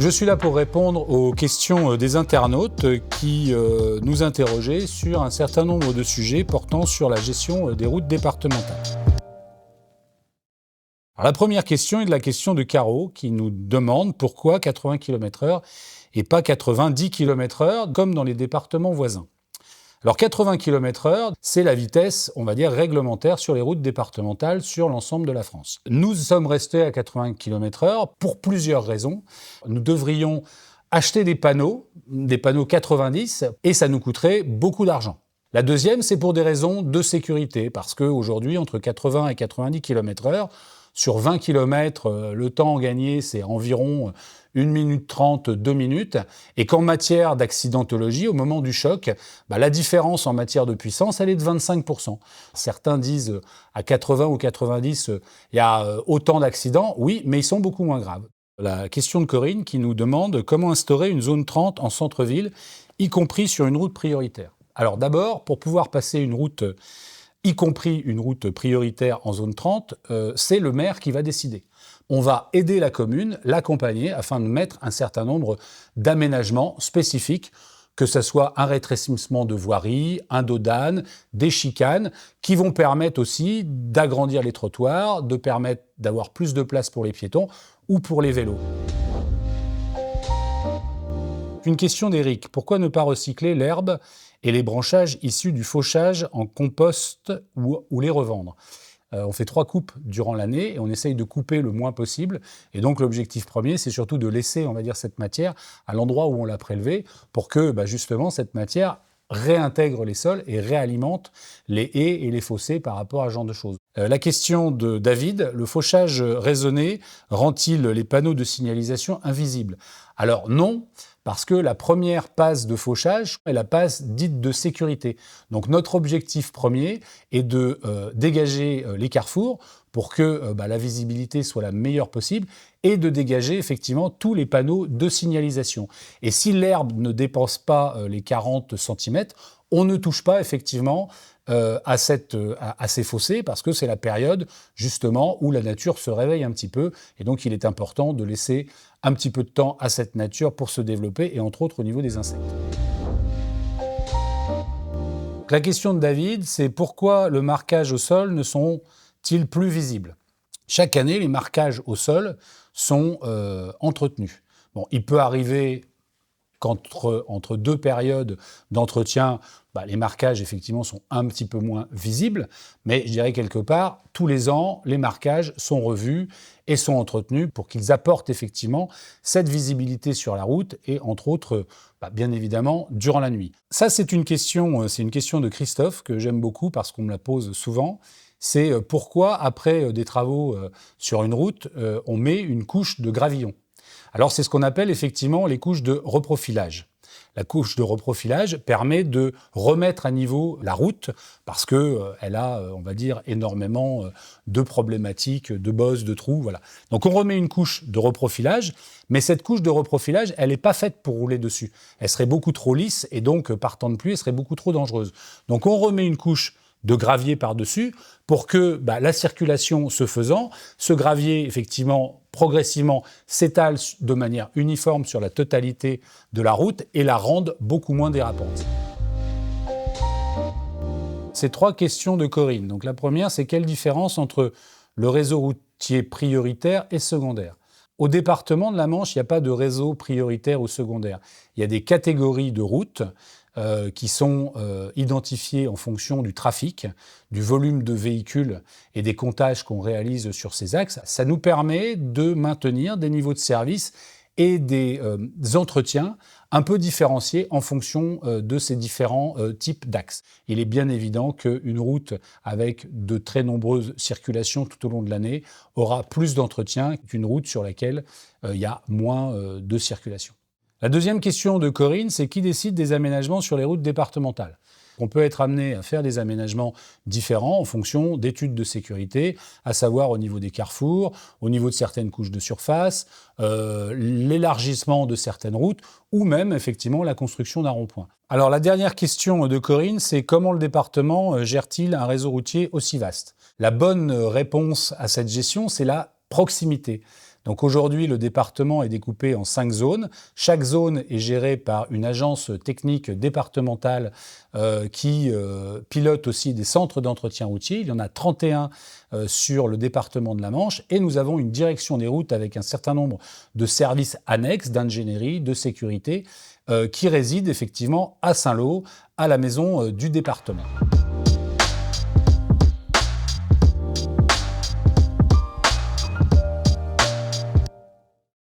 Je suis là pour répondre aux questions des internautes qui nous interrogeaient sur un certain nombre de sujets portant sur la gestion des routes départementales. Alors, la première question est de la question de Caro qui nous demande pourquoi 80 km/h et pas 90 km/h comme dans les départements voisins. Alors 80 km/h, c'est la vitesse, on va dire, réglementaire sur les routes départementales sur l'ensemble de la France. Nous sommes restés à 80 km/h pour plusieurs raisons. Nous devrions acheter des panneaux 90, et ça nous coûterait beaucoup d'argent. La deuxième, c'est pour des raisons de sécurité, parce qu'aujourd'hui, entre 80 et 90 km/h, sur 20 km, le temps gagné, c'est environ 1 minute 30, 2 minutes. Et qu'en matière d'accidentologie, au moment du choc, la différence en matière de puissance, elle est de 25%. Certains disent à 80 ou 90, il y a autant d'accidents. Oui, mais ils sont beaucoup moins graves. La question de Corinne qui nous demande comment instaurer une zone 30 en centre-ville, y compris sur une route prioritaire. Alors d'abord, pour pouvoir passer une route y compris une route prioritaire en zone 30, c'est le maire qui va décider. On va aider la commune, l'accompagner, afin de mettre un certain nombre d'aménagements spécifiques, que ce soit un rétrécissement de voirie, un dos d'âne, des chicanes, qui vont permettre aussi d'agrandir les trottoirs, de permettre d'avoir plus de place pour les piétons ou pour les vélos. Une question d'Éric. Pourquoi ne pas recycler l'herbe et les branchages issus du fauchage en compost ou les revendre? On fait 3 coupes durant l'année et on essaye de couper le moins possible. Et donc l'objectif premier, c'est surtout de laisser, on va dire, cette matière à l'endroit où on l'a prélevée pour que justement cette matière réintègre les sols et réalimente les haies et les fossés par rapport à ce genre de choses. La question de David, le fauchage raisonné rend-il les panneaux de signalisation invisibles? Alors non, parce que la première passe de fauchage est la passe dite de sécurité. Donc notre objectif premier est de dégager les carrefours pour que la visibilité soit la meilleure possible et de dégager effectivement tous les panneaux de signalisation. Et si l'herbe ne dépasse pas les 40 cm, on ne touche pas effectivement à ces fossés parce que c'est la période justement où la nature se réveille un petit peu et donc il est important de laisser un petit peu de temps à cette nature pour se développer et entre autres au niveau des insectes. La question de David, c'est pourquoi le marquage au sol ne sont-ils plus visibles? Chaque année, les marquages au sol sont entretenus. Bon, il peut arriver qu'entre deux périodes d'entretien, les marquages effectivement sont un petit peu moins visibles, mais je dirais quelque part, tous les ans, les marquages sont revus et sont entretenus pour qu'ils apportent effectivement cette visibilité sur la route et entre autres, bien évidemment, durant la nuit. Ça, c'est une question de Christophe que j'aime beaucoup parce qu'on me la pose souvent. C'est pourquoi, après des travaux sur une route, on met une couche de gravillon. Alors, c'est ce qu'on appelle effectivement les couches de reprofilage. La couche de reprofilage permet de remettre à niveau la route parce qu'elle a, on va dire, énormément de problématiques, de bosses, de trous, voilà. Donc, on remet une couche de reprofilage, mais cette couche de reprofilage, elle n'est pas faite pour rouler dessus. Elle serait beaucoup trop lisse et donc, par temps de pluie, elle serait beaucoup trop dangereuse. Donc, on remet une couche de gravier par-dessus pour que la circulation se faisant, ce gravier, effectivement, progressivement s'étale de manière uniforme sur la totalité de la route et la rende beaucoup moins dérapante. Ces 3 questions de Corinne. Donc la première, c'est quelle différence entre le réseau routier prioritaire et secondaire? Au département de la Manche, il n'y a pas de réseau prioritaire ou secondaire. Il y a des catégories de routes qui sont identifiées en fonction du trafic, du volume de véhicules et des comptages qu'on réalise sur ces axes. Ça nous permet de maintenir des niveaux de service et des entretiens un peu différenciés en fonction de ces différents types d'axes. Il est bien évident qu'une route avec de très nombreuses circulations tout au long de l'année aura plus d'entretien qu'une route sur laquelle il y a moins de circulation. La deuxième question de Corinne, c'est qui décide des aménagements sur les routes départementales? On peut être amené à faire des aménagements différents en fonction d'études de sécurité, à savoir au niveau des carrefours, au niveau de certaines couches de surface, l'élargissement de certaines routes ou même effectivement la construction d'un rond-point. Alors la dernière question de Corinne, c'est comment le département gère-t-il un réseau routier aussi vaste? La bonne réponse à cette gestion, c'est la proximité. Donc aujourd'hui, le département est découpé en 5 zones. Chaque zone est gérée par une agence technique départementale qui pilote aussi des centres d'entretien routier. Il y en a 31 sur le département de la Manche. Et nous avons une direction des routes avec un certain nombre de services annexes d'ingénierie, de sécurité, qui résident effectivement à Saint-Lô, à la maison du département.